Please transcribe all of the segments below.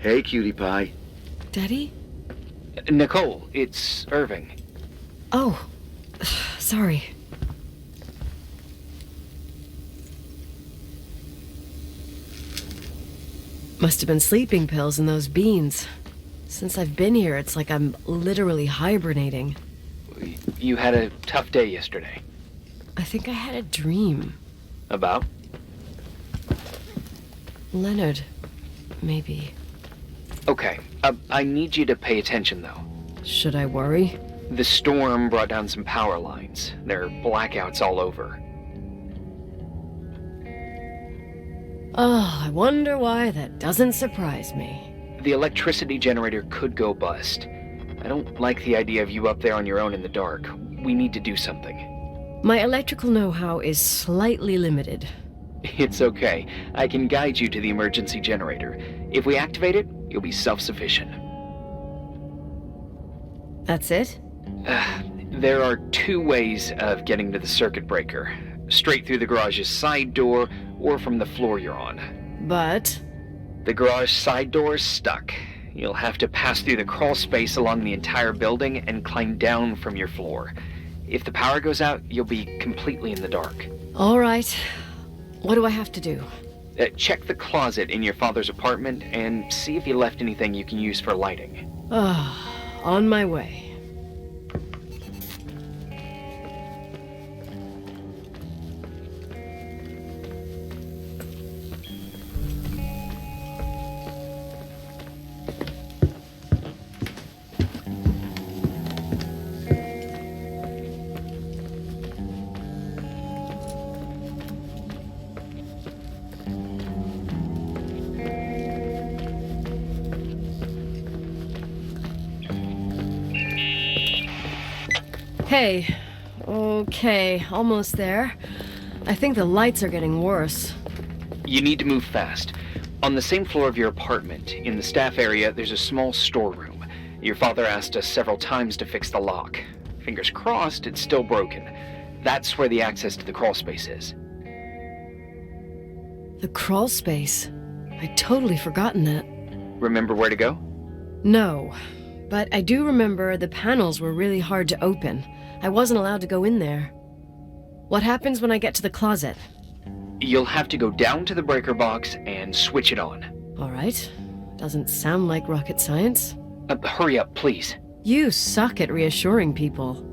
Hey, cutie pie. Daddy? Nicole, it's Irving. Oh, sorry. Must have been sleeping pills in those beans. Since I've been here, it's like I'm literally hibernating. You had a tough day yesterday. I think I had a dream. About? Leonard, maybe. Okay, I need you to pay attention, though. Should I worry? The storm brought down some power lines. There are blackouts all over. Oh, I wonder why that doesn't surprise me. The electricity generator could go bust. I don't like the idea of you up there on your own in the dark. We need to do something. My electrical know-how is slightly limited. It's okay. I can guide you to the emergency generator. If we activate it, you'll be self-sufficient. That's it? There are two ways of getting to the circuit breaker. Straight through the garage's side door, or from the floor you're on. But... The garage side door is stuck. You'll have to pass through the crawl space along the entire building and climb down from your floor. If the power goes out, you'll be completely in the dark. All right. What do I have to do? Check the closet in your father's apartment and see if he left anything you can use for lighting. On my way. Hey. Okay, almost there. I think the lights are getting worse. You need to move fast. On the same floor of your apartment, in the staff area, there's a small storeroom. Your father asked us several times to fix the lock. Fingers crossed, it's still broken. That's where the access to the crawl space is. The crawl space? I'd totally forgotten that. Remember where to go? No, but I do remember the panels were really hard to open. I wasn't allowed to go in there. What happens when I get to the closet? You'll have to go down to the breaker box and switch it on. All right. Doesn't sound like rocket science. Hurry up, please. You suck at reassuring people.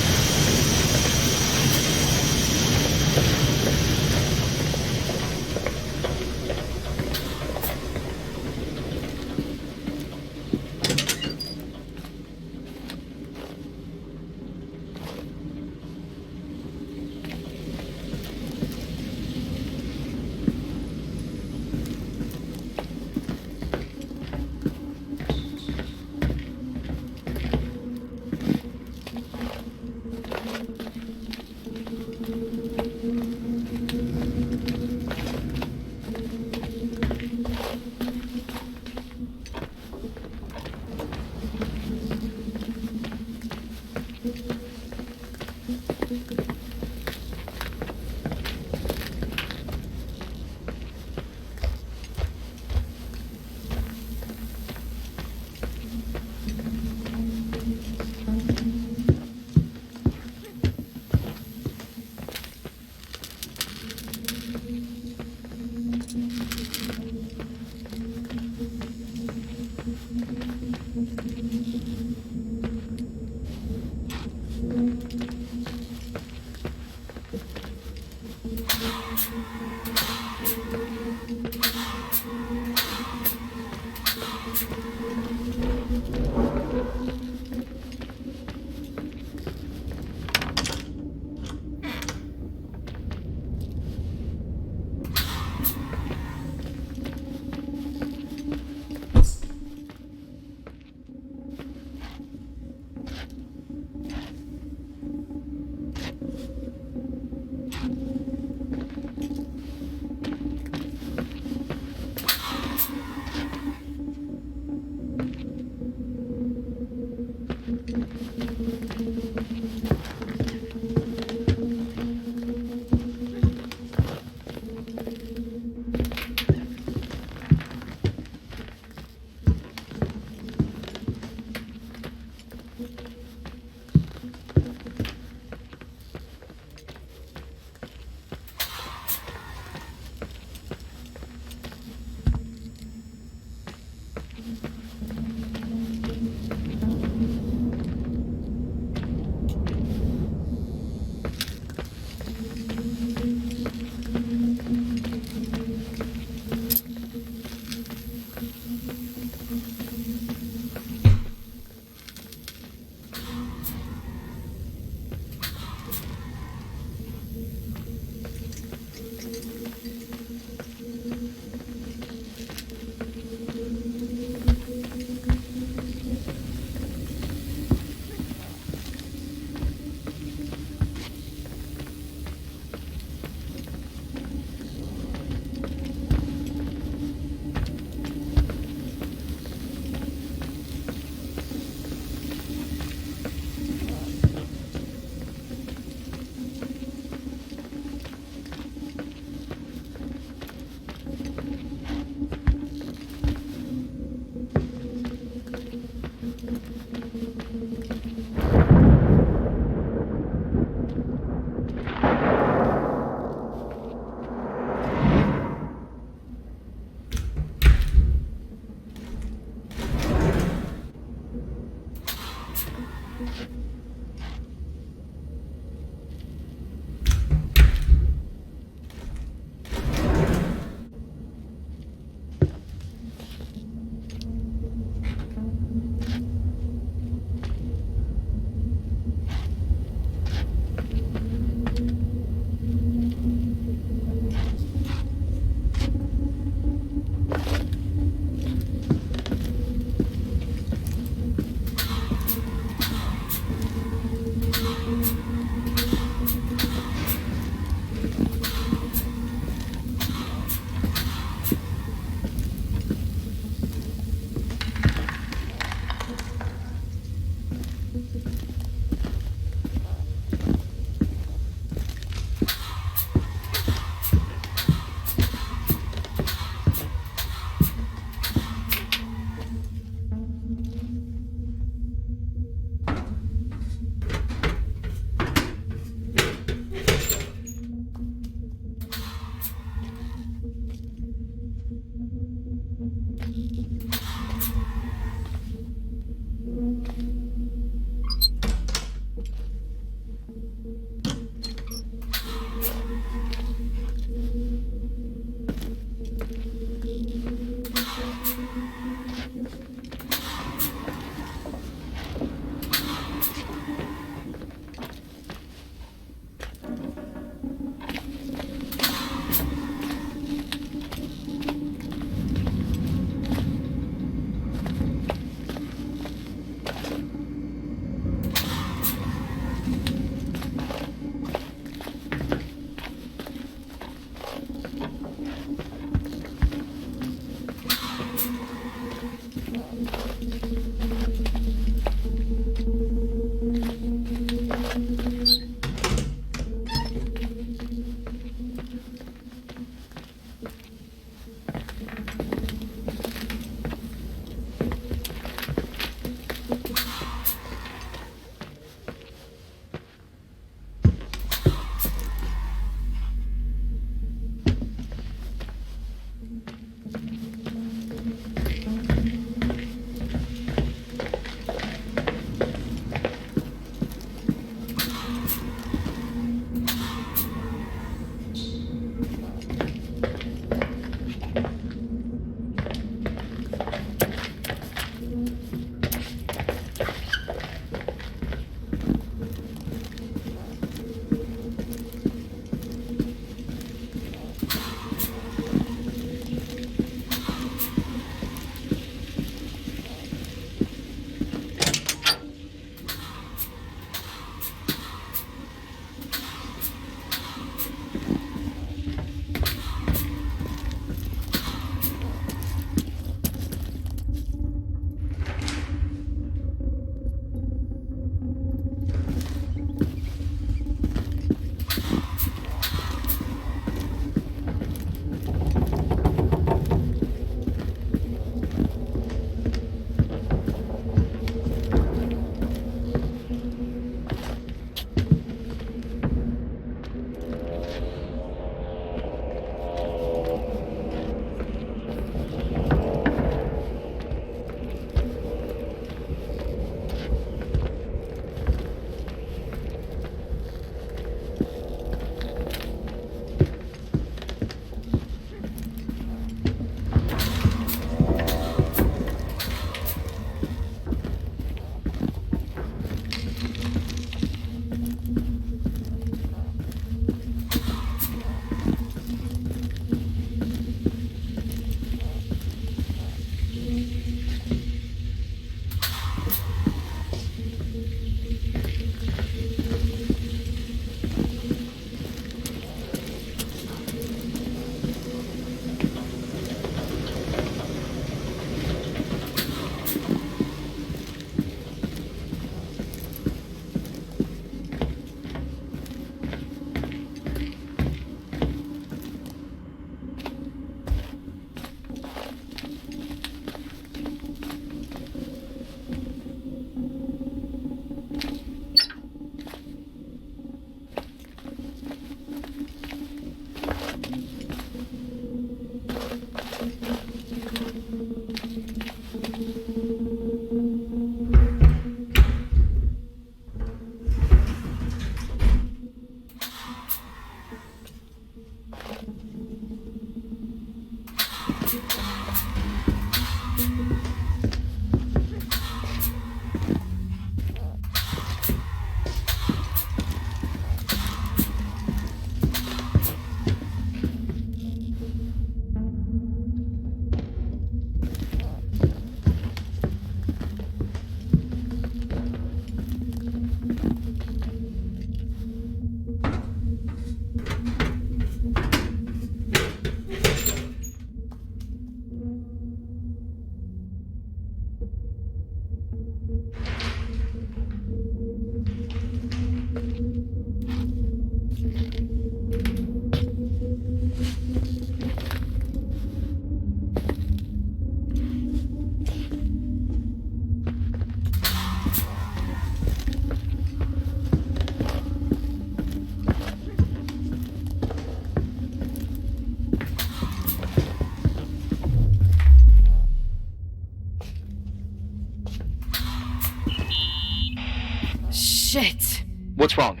Shit! What's wrong?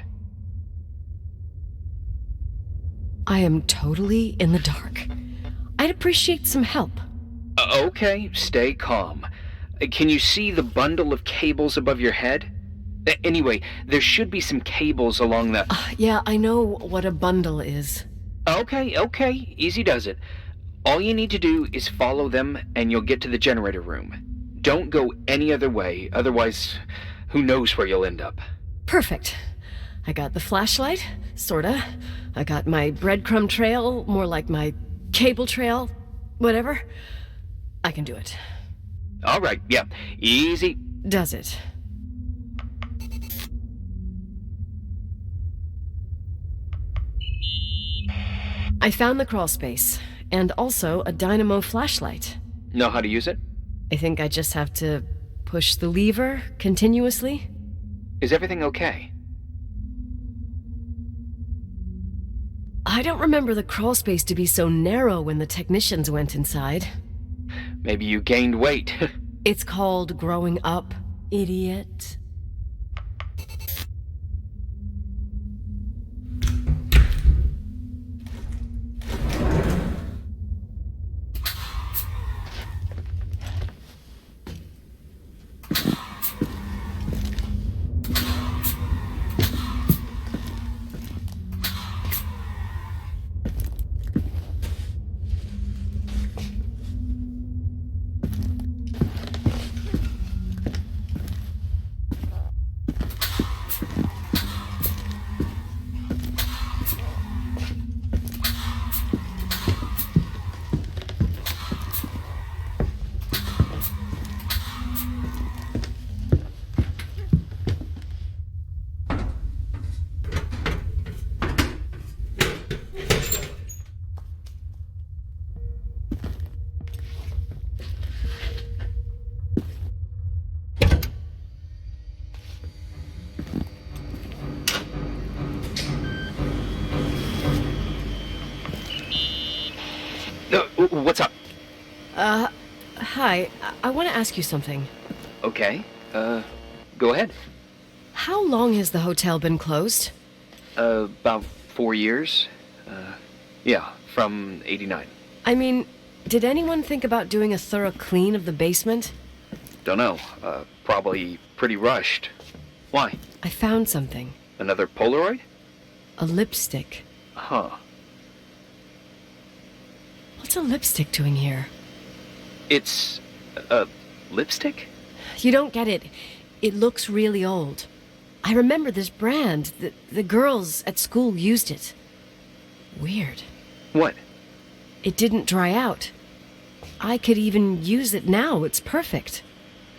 I am totally in the dark. I'd appreciate some help. Okay, stay calm. Can you see the bundle of cables above your head? Anyway, there should be some cables along the... Yeah, I know what a bundle is. Okay, easy does it. All you need to do is follow them and you'll get to the generator room. Don't go any other way, otherwise, who knows where you'll end up. Perfect. I got the flashlight, sorta. I got my breadcrumb trail, more like my cable trail, whatever. I can do it. Alright, yeah, easy. Does it? I found the crawl space, and also a dynamo flashlight. Know how to use it? I think I just have to push the lever continuously. Is everything okay? I don't remember the crawl space to be so narrow when the technicians went inside. Maybe you gained weight. It's called growing up, idiot. What's up? Hi. I want to ask you something. Okay, go ahead. How long has the hotel been closed? About 4 years. Yeah, from 89. I mean, did anyone think about doing a thorough clean of the basement? Don't know. Probably pretty rushed. Why? I found something. Another Polaroid? A lipstick. Huh. What's a lipstick doing here? It's a lipstick? You don't get it. It looks really old. I remember this brand. The girls at school used it. Weird. What? It didn't dry out. I could even use it now. It's perfect.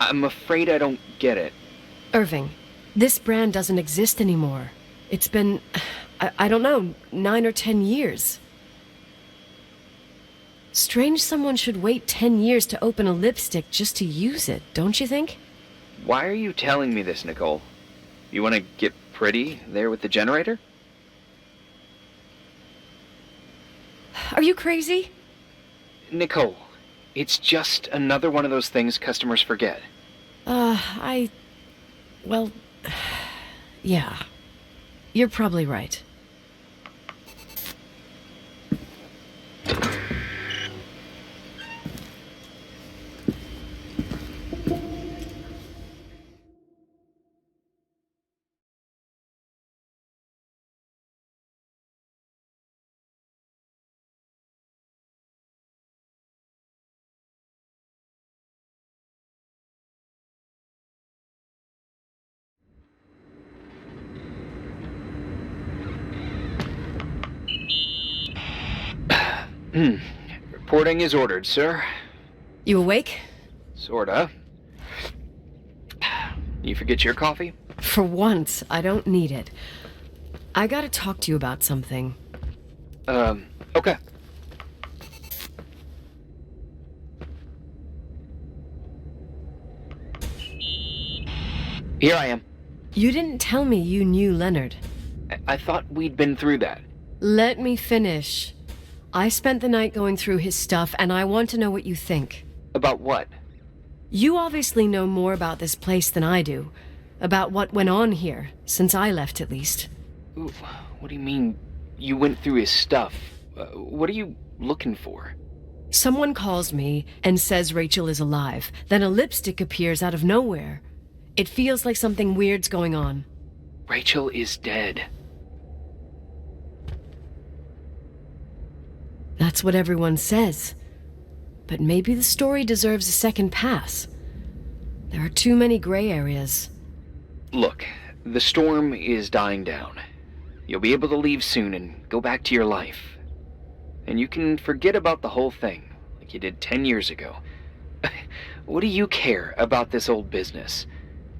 I'm afraid I don't get it. Irving, this brand doesn't exist anymore. It's been, I don't know, 9 or 10 years. Strange someone should wait 10 years to open a lipstick just to use it, don't you think? Why are you telling me this, Nicole? You want to get pretty there with the generator? Are you crazy? Nicole, it's just another one of those things customers forget. Well, yeah. You're probably right. Reporting is ordered, sir. You awake? Sorta. You forget your coffee? For once, I don't need it. I gotta talk to you about something. Okay. Here I am. You didn't tell me you knew Leonard. I thought we'd been through that. Let me finish. I spent the night going through his stuff, and I want to know what you think. About what? You obviously know more about this place than I do. about what went on here, since I left at least. Ooh, what do you mean you went through his stuff? What are you looking for? Someone calls me and says Rachel is alive. Then a lipstick appears out of nowhere. It feels like something weird's going on. Rachel is dead. That's what everyone says. But maybe the story deserves a second pass. There are too many gray areas. Look, the storm is dying down. You'll be able to leave soon and go back to your life. And you can forget about the whole thing, like you did 10 years ago. What do you care about this old business?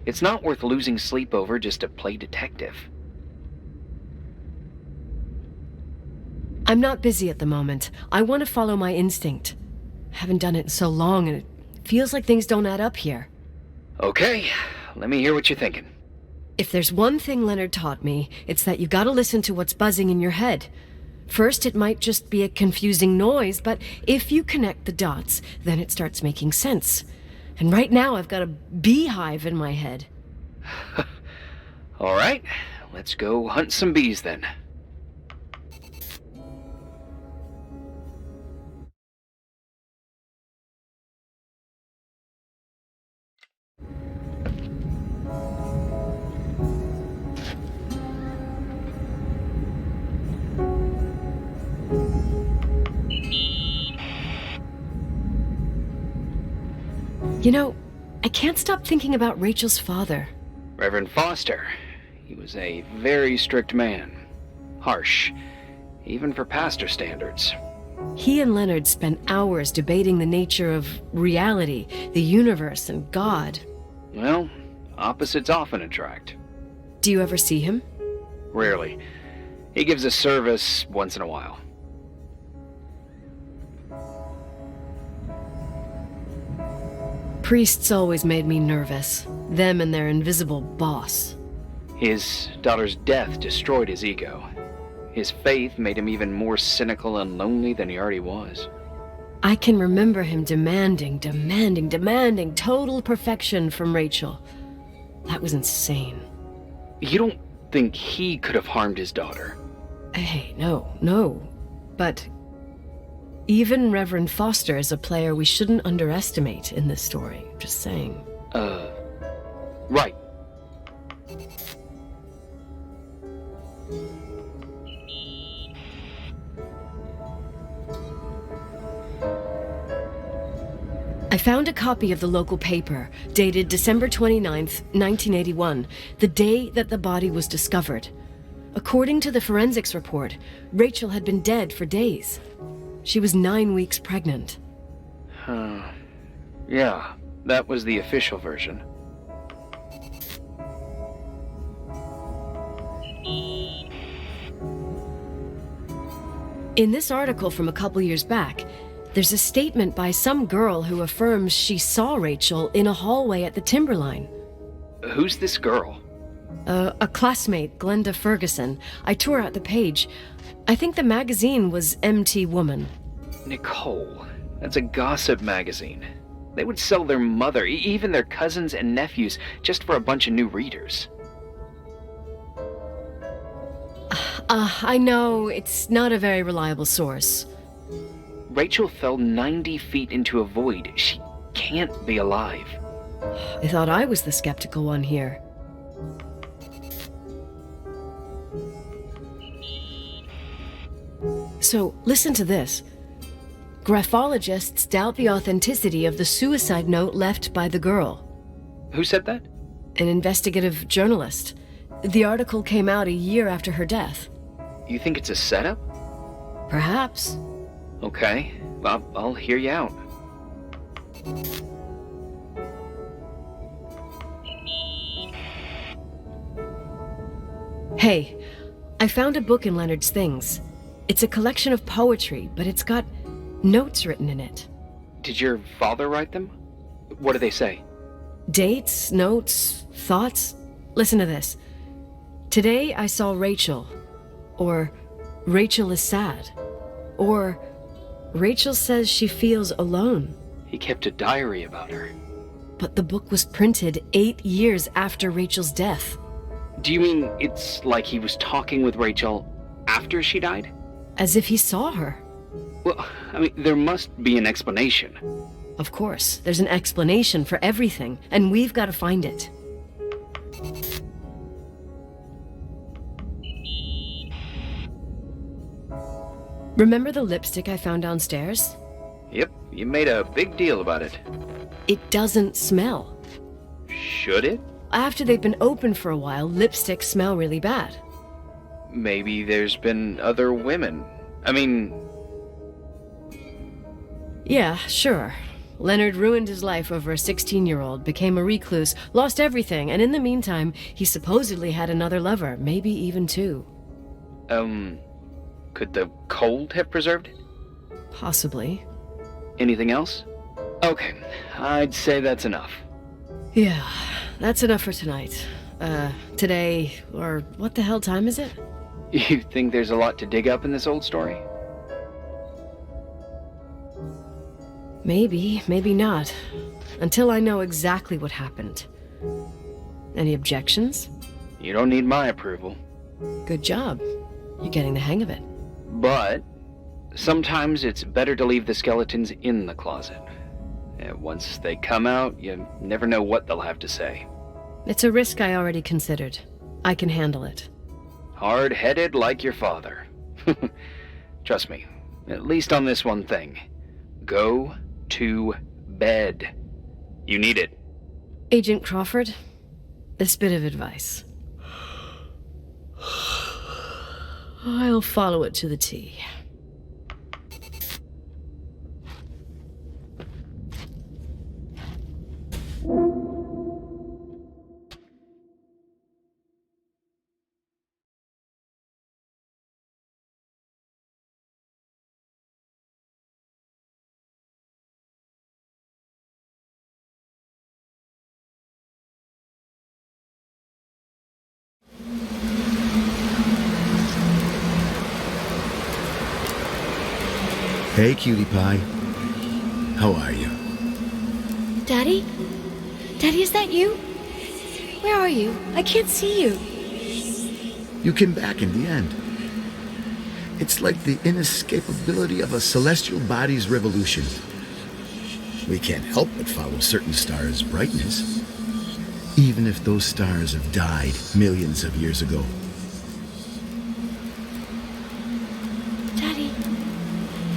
It's not worth losing sleep over just to play detective. I'm not busy at the moment. I want to follow my instinct. Haven't done it in so long, and it feels like things don't add up here. Okay, let me hear what you're thinking. If there's one thing Leonard taught me, it's that you gotta listen to what's buzzing in your head. First, it might just be a confusing noise, but if you connect the dots, then it starts making sense. And right now, I've got a beehive in my head. All right, let's go hunt some bees then. You know, I can't stop thinking about Rachel's father. Reverend Foster. He was a very strict man. Harsh, even for pastor standards. He and Leonard spent hours debating the nature of reality, the universe, and God. Well, opposites often attract. Do you ever see him? Rarely. He gives a service once in a while. Priests always made me nervous. Them and their invisible boss. His daughter's death destroyed his ego. His faith made him even more cynical and lonely than he already was. I can remember him demanding total perfection from Rachel. That was insane. You don't think he could have harmed his daughter? Hey, no. But even Reverend Foster is a player we shouldn't underestimate in this story. Just saying. Right. I found a copy of the local paper, dated December 29th, 1981, the day that the body was discovered. According to the forensics report, Rachel had been dead for days. She was 9 weeks pregnant. Yeah, that was the official version. In this article from a couple years back, there's a statement by some girl who affirms she saw Rachel in a hallway at the Timberline. Who's this girl? A classmate, Glenda Ferguson. I tore out the page. I think the magazine was MT Woman. Nicole. That's a gossip magazine. They would sell their mother, even their cousins and nephews, just for a bunch of new readers. I know, it's not a very reliable source. Rachel fell 90 feet into a void. She can't be alive. I thought I was the skeptical one here. So, listen to this. Graphologists doubt the authenticity of the suicide note left by the girl. Who said that? An investigative journalist. The article came out a year after her death. You think it's a setup? Perhaps. Okay, I'll hear you out. Hey, I found a book in Leonard's things. It's a collection of poetry, but it's got notes written in it. Did your father write them? What do they say? Dates, notes, thoughts. Listen to this. Today I saw Rachel. Or Rachel is sad. Or Rachel says she feels alone. He kept a diary about her. but the book was printed 8 years after Rachel's death. Do you mean it's like he was talking with Rachel after she died? As if he saw her. Well, I mean, there must be an explanation. Of course, there's an explanation for everything, and we've got to find it. Remember the lipstick I found downstairs? Yep, you made a big deal about it. It doesn't smell. Should it? After they've been open for a while, lipsticks smell really bad. Maybe there's been other women. I mean... Yeah, sure. Leonard ruined his life over a 16-year-old, became a recluse, lost everything, and in the meantime, he supposedly had another lover, maybe even 2. Could the cold have preserved it? Possibly. Anything else? Okay, I'd say that's enough. Yeah, that's enough for tonight. Today, or what the hell time is it? You think there's a lot to dig up in this old story? Maybe, maybe not. Until I know exactly what happened. Any objections? You don't need my approval. Good job. You're getting the hang of it. But sometimes it's better to leave the skeletons in the closet. Once they come out, you never know what they'll have to say. It's a risk I already considered. I can handle it. Hard-headed like your father. Trust me, at least on this one thing. Go to bed. You need it. Agent Crawford, this bit of advice. I'll follow it to the T. Hey, cutie pie. How are you? Daddy? Daddy, is that you? Where are you? I can't see you. You came back in the end. It's like the inescapability of a celestial body's revolution. We can't help but follow certain stars' brightness, even if those stars have died millions of years ago. Daddy,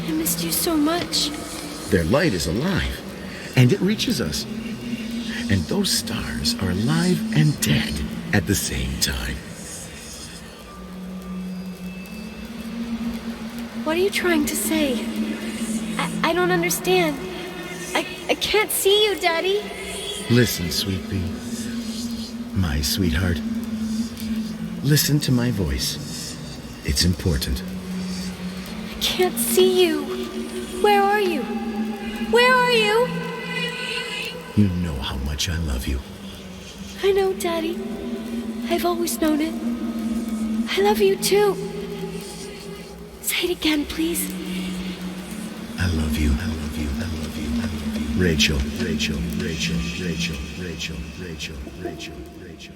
I missed you so much. Their light is alive, and it reaches us. And those stars are alive and dead at the same time. What are you trying to say? I don't understand. I can't see you, Daddy. Listen, sweet pea. My sweetheart. Listen to my voice. It's important. I can't see you. Where are you? Where are you? You know how much I love you. I know, Daddy. I've always known it. I love you too. Say it again, please. I love you. I love you. I love you. I love you. Rachel, Rachel, Rachel, Rachel, Rachel, Rachel, Rachel, Rachel.